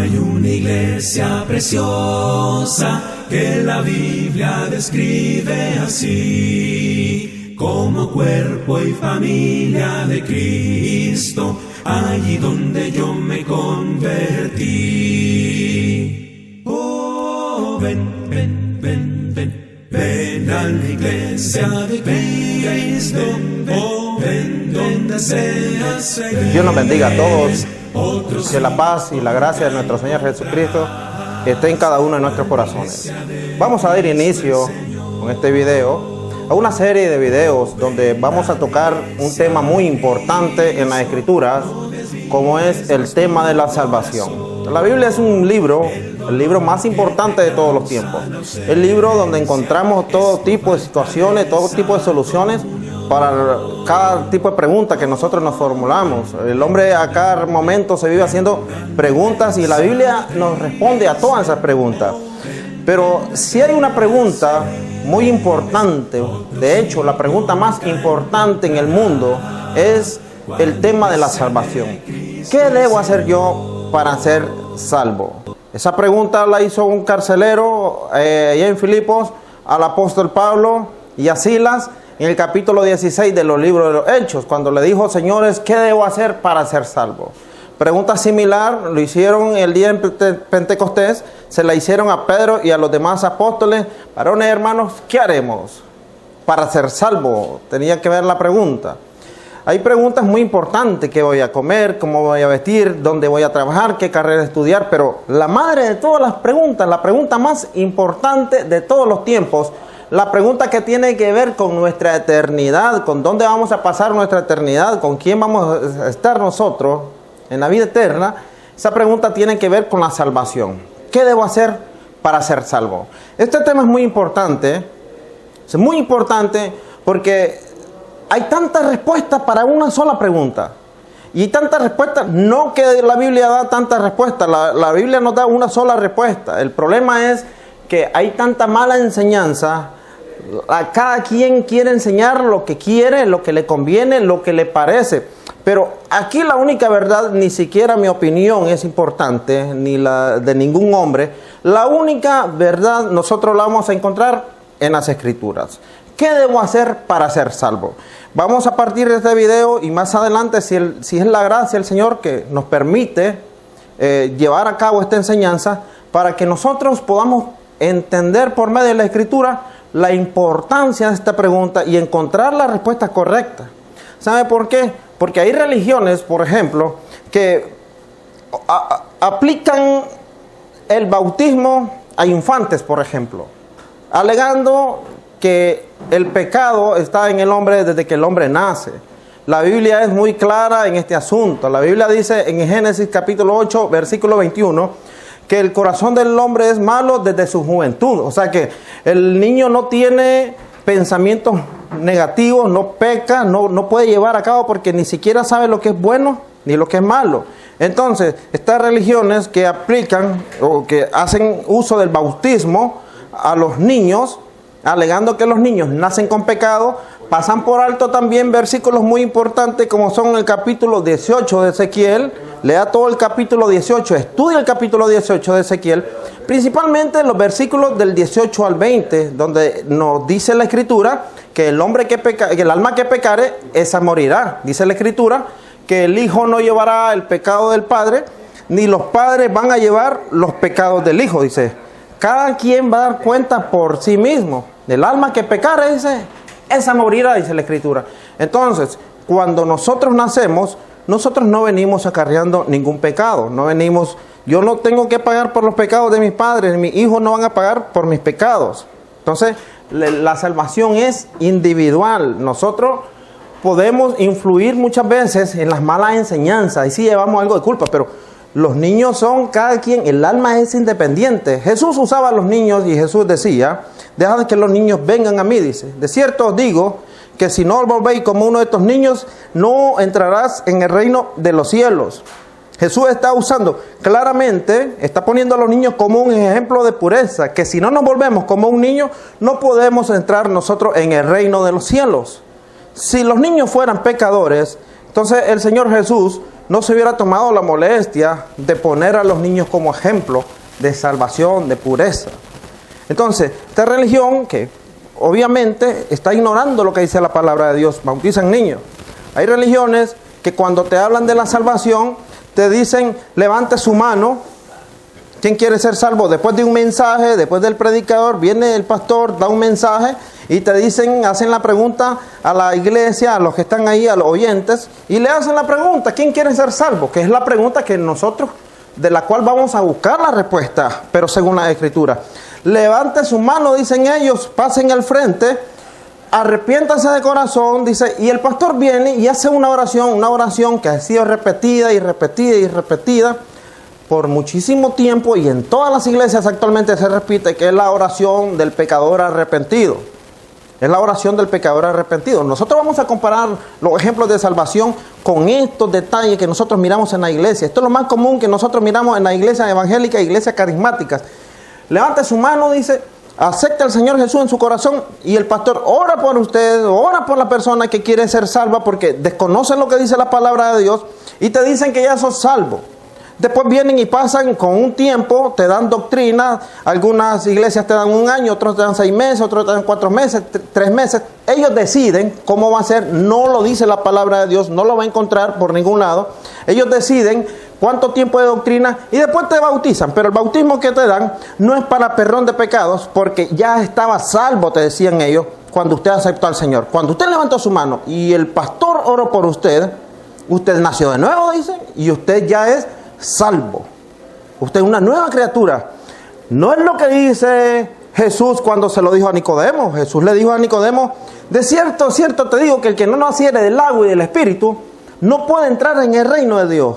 Hay una iglesia preciosa que la Biblia describe así, como cuerpo y familia de Cristo, allí donde yo me convertí. Oh, ven, ven, ven, ven, ven a la iglesia de Cristo, oh, ven donde seas feliz. Dios nos bendiga a todos. Que la paz y la gracia de nuestro Señor Jesucristo esté en cada uno de nuestros corazones. Vamos a dar inicio con este video a una serie de videos donde vamos a tocar un tema muy importante en las Escrituras, como es el tema de la salvación. La Biblia es un libro, el libro más importante de todos los tiempos. El libro donde encontramos todo tipo de situaciones, todo tipo de soluciones para cada tipo de pregunta que nosotros nos formulamos. El hombre a cada momento se vive haciendo preguntas y la Biblia nos responde a todas esas preguntas. Pero si hay una pregunta muy importante, de hecho la pregunta más importante en el mundo es el tema de la salvación. ¿Qué debo hacer yo para ser salvo? Esa pregunta la hizo un carcelero allá en Filipos al apóstol Pablo y a Silas en el capítulo 16 de los libros de los Hechos, cuando le dijo: señores, ¿qué debo hacer para ser salvo? Pregunta similar lo hicieron el día de Pentecostés, se la hicieron a Pedro y a los demás apóstoles. Varones, hermanos, ¿qué haremos para ser salvo? Tenía que ver la pregunta. Hay preguntas muy importantes: ¿qué voy a comer? ¿Cómo voy a vestir? ¿Dónde voy a trabajar? ¿Qué carrera estudiar? Pero la madre de todas las preguntas, la pregunta más importante de todos los tiempos, la pregunta que tiene que ver con nuestra eternidad, con dónde vamos a pasar nuestra eternidad, con quién vamos a estar nosotros en la vida eterna, esa pregunta tiene que ver con la salvación. ¿Qué debo hacer para ser salvo? Este tema es muy importante porque hay tantas respuestas para una sola pregunta. Y tantas respuestas, no que la Biblia da tantas respuestas, la Biblia nos da una sola respuesta. El problema es que hay tanta mala enseñanza. A cada quien quiere enseñar lo que quiere, lo que le conviene, lo que le parece. Pero aquí la única verdad, ni siquiera mi opinión es importante, ni la de ningún hombre. La única verdad nosotros la vamos a encontrar en las Escrituras. ¿Qué debo hacer para ser salvo? Vamos a partir de este video y más adelante, si es la gracia del Señor que nos permite llevar a cabo esta enseñanza, para que nosotros podamos entender por medio de la Escritura la importancia de esta pregunta y encontrar la respuesta correcta. ¿Sabe por qué? Porque hay religiones, por ejemplo, que aplican el bautismo a infantes, por ejemplo, alegando que el pecado está en el hombre desde que el hombre nace. La Biblia es muy clara en este asunto. La Biblia dice en Génesis capítulo 8, versículo 21, que el corazón del hombre es malo desde su juventud. O sea que el niño no tiene pensamientos negativos, no peca, no puede llevar a cabo porque ni siquiera sabe lo que es bueno ni lo que es malo. Entonces, estas religiones que aplican o que hacen uso del bautismo a los niños, alegando que los niños nacen con pecado, pasan por alto también versículos muy importantes como son el capítulo 18 de Ezequiel. Lea todo el capítulo 18, estudia el capítulo 18 de Ezequiel, principalmente los versículos del 18 al 20, donde nos dice la Escritura que el hombre que peca, que el alma que pecare, esa morirá. Dice la Escritura que el hijo no llevará el pecado del padre, ni los padres van a llevar los pecados del hijo. Dice, cada quien va a dar cuenta por sí mismo. El alma que pecare, dice, esa morirá, dice la Escritura. Entonces, cuando nosotros nacemos, nosotros no venimos acarreando ningún pecado. Yo no tengo que pagar por los pecados de mis padres, mis hijos no van a pagar por mis pecados. Entonces, la salvación es individual. Nosotros podemos influir muchas veces en las malas enseñanzas y sí llevamos algo de culpa, pero los niños son cada quien, el alma es independiente. Jesús usaba a los niños y Jesús decía: dejad que los niños vengan a mí, dice. De cierto os digo que si no os volvéis como uno de estos niños, no entrarás en el reino de los cielos. Jesús está usando claramente, está poniendo a los niños como un ejemplo de pureza, que si no nos volvemos como un niño, no podemos entrar nosotros en el reino de los cielos. Si los niños fueran pecadores, entonces el Señor Jesús no se hubiera tomado la molestia de poner a los niños como ejemplo de salvación, de pureza. Entonces, esta religión que obviamente está ignorando lo que dice la palabra de Dios, bautizan niños. Hay religiones que cuando te hablan de la salvación, te dicen, levante su mano. ¿Quién quiere ser salvo? Después de un mensaje, después del predicador, viene el pastor, da un mensaje y te dicen, hacen la pregunta a la iglesia, a los que están ahí, a los oyentes, y le hacen la pregunta, ¿quién quiere ser salvo? Que es la pregunta que nosotros, de la cual vamos a buscar la respuesta, pero según la Escritura. Levante su mano, dicen ellos, pasen al frente, arrepiéntase de corazón, dice, y el pastor viene y hace una oración que ha sido repetida y repetida y repetida por muchísimo tiempo, y en todas las iglesias actualmente se repite, que es la oración del pecador arrepentido. Es la oración del pecador arrepentido. Nosotros vamos a comparar los ejemplos de salvación con estos detalles que nosotros miramos en la iglesia. Esto es lo más común que nosotros miramos en la iglesia evangélica e iglesias carismáticas. Levante su mano, dice, acepta al Señor Jesús en su corazón, y el pastor ora por usted, ora por la persona que quiere ser salva porque desconocen lo que dice la palabra de Dios y te dicen que ya sos salvo. Después vienen y pasan con un tiempo, te dan doctrina, algunas iglesias te dan 1 año, otros te dan 6 meses, otros te dan 4 meses, 3 meses. Ellos deciden cómo va a ser, no lo dice la palabra de Dios, no lo va a encontrar por ningún lado. Ellos deciden cuánto tiempo de doctrina y después te bautizan. Pero el bautismo que te dan no es para perdón de pecados, porque ya estaba salvo, te decían ellos, cuando usted aceptó al Señor. Cuando usted levantó su mano y el pastor oró por usted, usted nació de nuevo, dice, y usted ya es salvo. Usted es una nueva criatura. No es lo que dice Jesús cuando se lo dijo a Nicodemo. Jesús le dijo a Nicodemo, de cierto, cierto te digo que el que no naciere del agua y del Espíritu no puede entrar en el reino de Dios.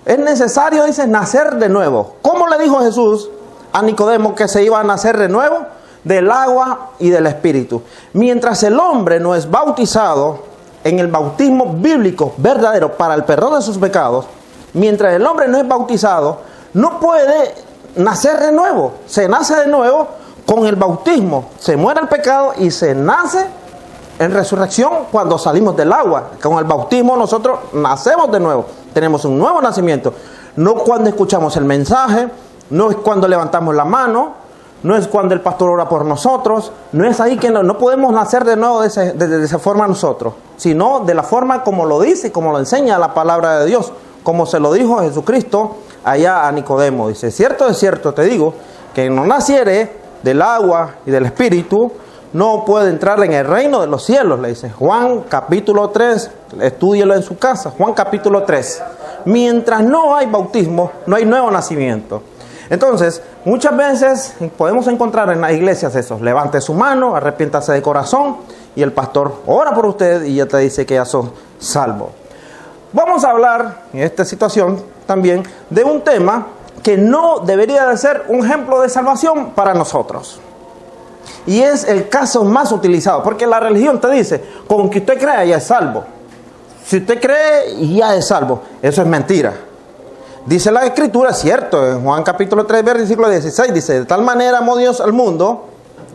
Es necesario, dice, nacer de nuevo. ¿Cómo le dijo Jesús a Nicodemo que se iba a nacer de nuevo? Del agua y del Espíritu. Mientras el hombre no es bautizado en el bautismo bíblico verdadero para el perdón de sus pecados, mientras el hombre no es bautizado, no puede nacer de nuevo. Se nace de nuevo con el bautismo. Se muere el pecado y se nace en resurrección cuando salimos del agua. Con el bautismo nosotros nacemos de nuevo. Tenemos un nuevo nacimiento. No cuando escuchamos el mensaje, no es cuando levantamos la mano, no es cuando el pastor ora por nosotros. No es ahí que no podemos nacer de nuevo de esa forma nosotros, sino de la forma como lo dice, como lo enseña la palabra de Dios. Como se lo dijo Jesucristo allá a Nicodemo. Dice, de cierto te digo, que no naciere del agua y del Espíritu, no puede entrar en el reino de los cielos, le dice. Juan capítulo 3, estúdielo en su casa. Juan capítulo 3. Mientras no hay bautismo, no hay nuevo nacimiento. Entonces, muchas veces podemos encontrar en las iglesias eso. Levante su mano, arrepiéntase de corazón, y el pastor ora por usted y ya te dice que ya son salvos. Vamos a hablar en esta situación también de un tema que no debería de ser un ejemplo de salvación para nosotros. Y es el caso más utilizado, porque la religión te dice, con que usted crea ya es salvo. Si usted cree ya es salvo. Eso es mentira. Dice la Escritura, es cierto, en Juan capítulo 3, versículo 16, dice, de tal manera amó Dios al mundo,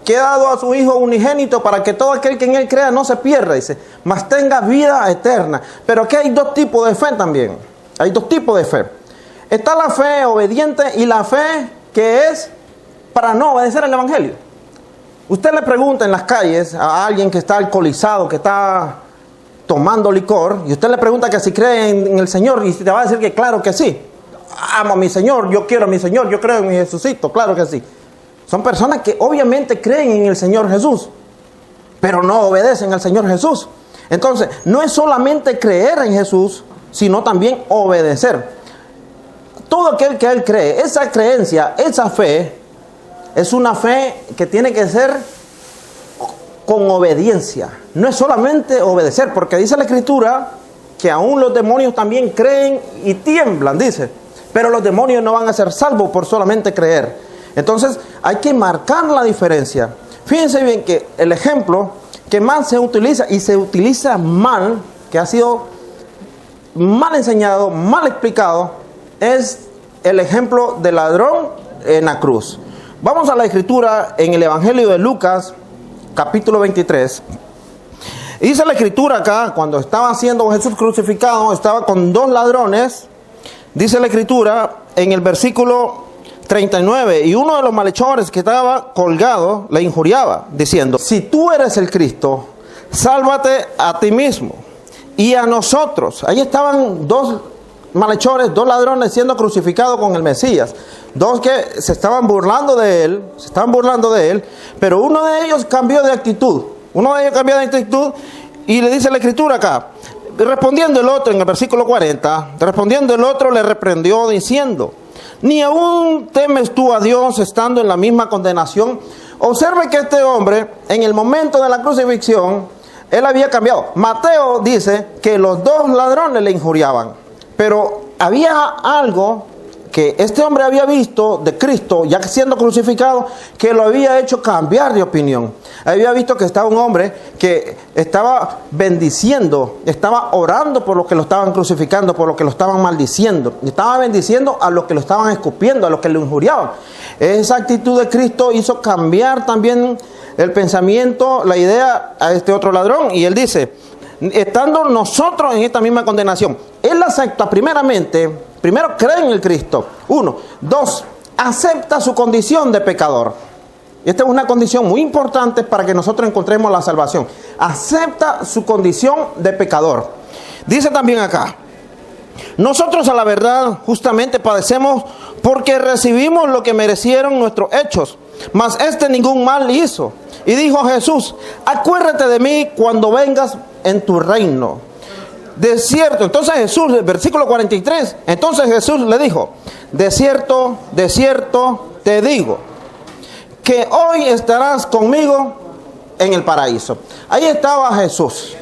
que ha dado a su Hijo unigénito para que todo aquel que en Él crea no se pierda, dice, mas tenga vida eterna. Pero aquí hay 2 tipos de fe también. Hay 2 tipos de fe. Está la fe obediente y la fe que es para no obedecer el Evangelio. Usted le pregunta en las calles a alguien que está alcoholizado, que está tomando licor, y usted le pregunta que si cree en el Señor, y te va a decir que claro que sí. Amo a mi Señor, yo quiero a mi Señor, yo creo en mi Jesucito, claro que sí. Son personas que obviamente creen en el Señor Jesús, pero no obedecen al Señor Jesús. Entonces, no es solamente creer en Jesús, sino también obedecer. Todo aquel que Él cree, esa creencia, esa fe, es una fe que tiene que ser con obediencia. No es solamente obedecer, porque dice la Escritura que aún los demonios también creen y tiemblan, dice. Pero los demonios no van a ser salvos por solamente creer. Entonces hay que marcar la diferencia. Fíjense bien que el ejemplo que más se utiliza y se utiliza mal, que ha sido mal enseñado, mal explicado, es el ejemplo del ladrón en la cruz. Vamos a la Escritura en el Evangelio de Lucas, capítulo 23. Y dice la Escritura acá, cuando estaba siendo Jesús crucificado, estaba con 2 ladrones. Dice la Escritura en el versículo 39, y uno de los malhechores que estaba colgado le injuriaba, diciendo: si tú eres el Cristo, sálvate a ti mismo y a nosotros. Ahí estaban 2 malhechores, 2 ladrones siendo crucificados con el Mesías. 2 que se estaban burlando de él, pero uno de ellos cambió de actitud. Y le dice la Escritura acá, respondiendo el otro en el versículo 40, respondiendo el otro le reprendió diciendo: ¿ni aún temes tú a Dios estando en la misma condenación? Observe que este hombre, en el momento de la crucifixión, él había cambiado. Mateo dice que los 2 ladrones le injuriaban, pero había algo que este hombre había visto de Cristo, ya siendo crucificado, que lo había hecho cambiar de opinión. Había visto que estaba un hombre que estaba bendiciendo, estaba orando por los que lo estaban crucificando, por los que lo estaban maldiciendo. Estaba bendiciendo a los que lo estaban escupiendo, a los que lo injuriaban. Esa actitud de Cristo hizo cambiar también el pensamiento, la idea a este otro ladrón. Y él dice, estando nosotros en esta misma condenación, él acepta primero cree en el Cristo. 1. 2. Acepta su condición de pecador. Esta es una condición muy importante para que nosotros encontremos la salvación. Acepta su condición de pecador. Dice también acá: nosotros a la verdad justamente padecemos porque recibimos lo que merecieron nuestros hechos, mas ningún mal hizo. Y dijo Jesús: acuérdate de mí cuando vengas en tu reino. De cierto, entonces Jesús, versículo 43, entonces Jesús le dijo: de cierto te digo, que hoy estarás conmigo en el paraíso. Ahí estaba Jesús,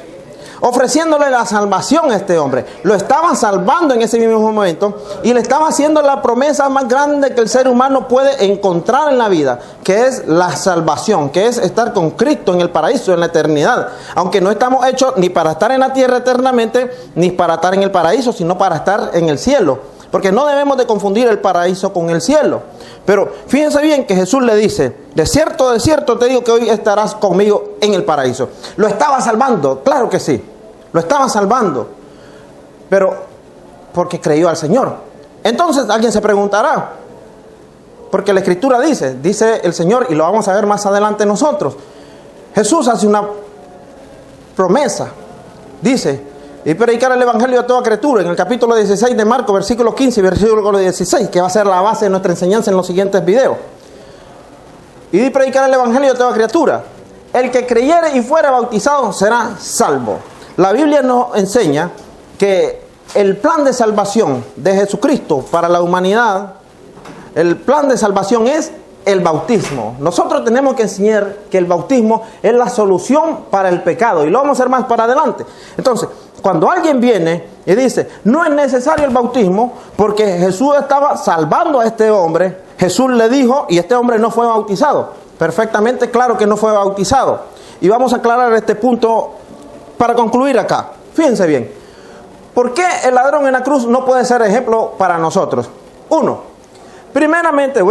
ofreciéndole la salvación a este hombre. Lo estaba salvando en ese mismo momento y le estaba haciendo la promesa más grande que el ser humano puede encontrar en la vida, que es la salvación, que es estar con Cristo en el paraíso, en la eternidad. Aunque no estamos hechos ni para estar en la tierra eternamente, ni para estar en el paraíso, sino para estar en el cielo. Porque no debemos de confundir el paraíso con el cielo. Pero fíjense bien que Jesús le dice: de cierto te digo que hoy estarás conmigo en el paraíso. Lo estaba salvando, claro que sí. Lo estaba salvando. Pero porque creyó al Señor. Entonces alguien se preguntará, porque la Escritura dice el Señor, y lo vamos a ver más adelante nosotros. Jesús hace una promesa. Dice: y predicar el Evangelio a toda criatura, en el capítulo 16 de Marcos, versículo 15 y versículo 16, que va a ser la base de nuestra enseñanza en los siguientes videos. Y predicar el Evangelio a toda criatura. El que creyere y fuera bautizado será salvo. La Biblia nos enseña que el plan de salvación de Jesucristo para la humanidad, el plan de salvación es el bautismo. Nosotros tenemos que enseñar que el bautismo es la solución para el pecado, y lo vamos a hacer más para adelante. Entonces, cuando alguien viene y dice: no es necesario el bautismo porque Jesús estaba salvando a este hombre, Jesús le dijo, y este hombre no fue bautizado. Perfectamente claro que no fue bautizado. Y vamos a aclarar este punto para concluir acá. Fíjense bien, ¿por qué el ladrón en la cruz no puede ser ejemplo para nosotros? 1. Primeramente,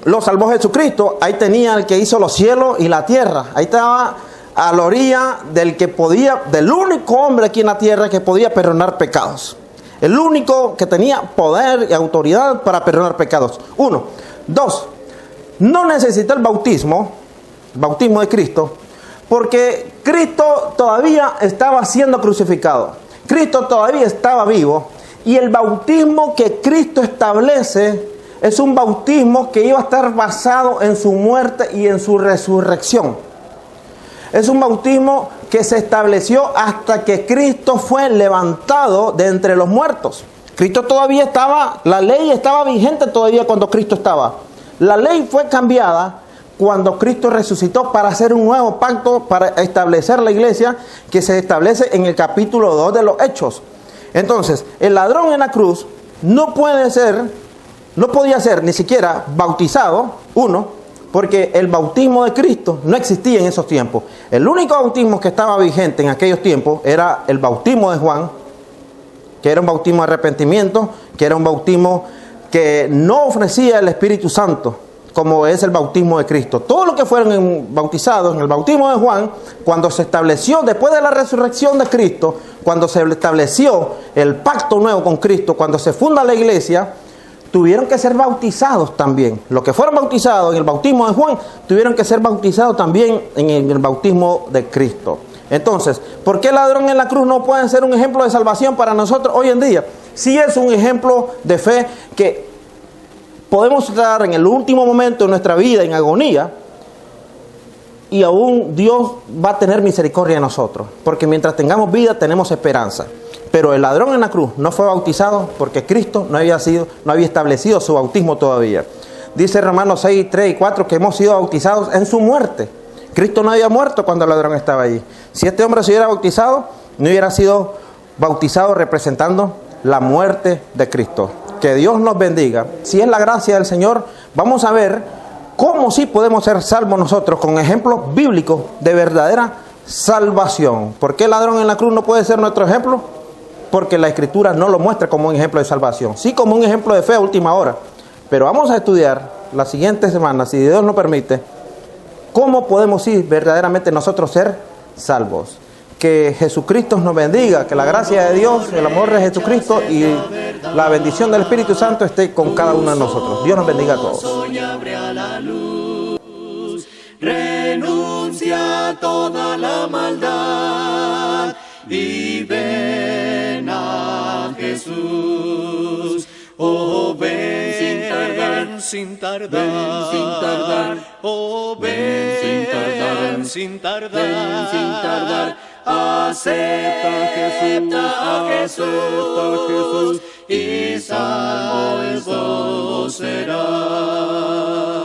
lo salvó Jesucristo. Ahí tenía el que hizo los cielos y la tierra. Ahí estaba a la orilla del único hombre aquí en la tierra que podía perdonar pecados. El único que tenía poder y autoridad para perdonar pecados. 1. 2. No necesita el bautismo de Cristo, porque Cristo todavía estaba siendo crucificado. Cristo todavía estaba vivo. Y el bautismo que Cristo establece es un bautismo que iba a estar basado en su muerte y en su resurrección. Es un bautismo que se estableció hasta que Cristo fue levantado de entre los muertos. Cristo todavía estaba, la ley estaba vigente todavía cuando Cristo estaba. La ley fue cambiada cuando Cristo resucitó para hacer un nuevo pacto, para establecer la iglesia que se establece en el capítulo 2 de los Hechos. Entonces, el ladrón en la cruz no podía ser ni siquiera bautizado, 1, porque el bautismo de Cristo no existía en esos tiempos. El único bautismo que estaba vigente en aquellos tiempos era el bautismo de Juan, que era un bautismo de arrepentimiento, que era un bautismo que no ofrecía el Espíritu Santo, como es el bautismo de Cristo. Todos los que fueron bautizados en el bautismo de Juan, cuando se estableció, después de la resurrección de Cristo, cuando se estableció el pacto nuevo con Cristo, cuando se funda la iglesia, tuvieron que ser bautizados también. Los que fueron bautizados en el bautismo de Juan, tuvieron que ser bautizados también en el bautismo de Cristo. Entonces, ¿por qué el ladrón en la cruz no puede ser un ejemplo de salvación para nosotros hoy en día? Sí es un ejemplo de fe que podemos estar en el último momento de nuestra vida en agonía y aún Dios va a tener misericordia de nosotros, porque mientras tengamos vida tenemos esperanza. Pero el ladrón en la cruz no fue bautizado porque Cristo no había establecido su bautismo todavía. Dice Romanos 6, 3 y 4 que hemos sido bautizados en su muerte. Cristo no había muerto cuando el ladrón estaba allí. Si este hombre se hubiera bautizado, no hubiera sido bautizado representando la muerte de Cristo. Que Dios nos bendiga. Si es la gracia del Señor, vamos a ver cómo sí podemos ser salvos nosotros con ejemplos bíblicos de verdadera salvación. ¿Por qué el ladrón en la cruz no puede ser nuestro ejemplo? Porque la Escritura no lo muestra como un ejemplo de salvación, sí como un ejemplo de fe a última hora. Pero vamos a estudiar la siguiente semana, si Dios nos permite, cómo podemos sí verdaderamente nosotros ser salvos. Que Jesucristo nos bendiga, que la gracia de Dios, el amor de Jesucristo y la bendición del Espíritu Santo esté con cada uno de nosotros. Dios nos bendiga a todos. Renuncia a toda la maldad y ven a Jesús. Oh, ven sin tardar, sin tardar, ven sin tardar. Oh, ven sin tardar, sin tardar, ven sin tardar. Acepta a Jesús y salvo serás.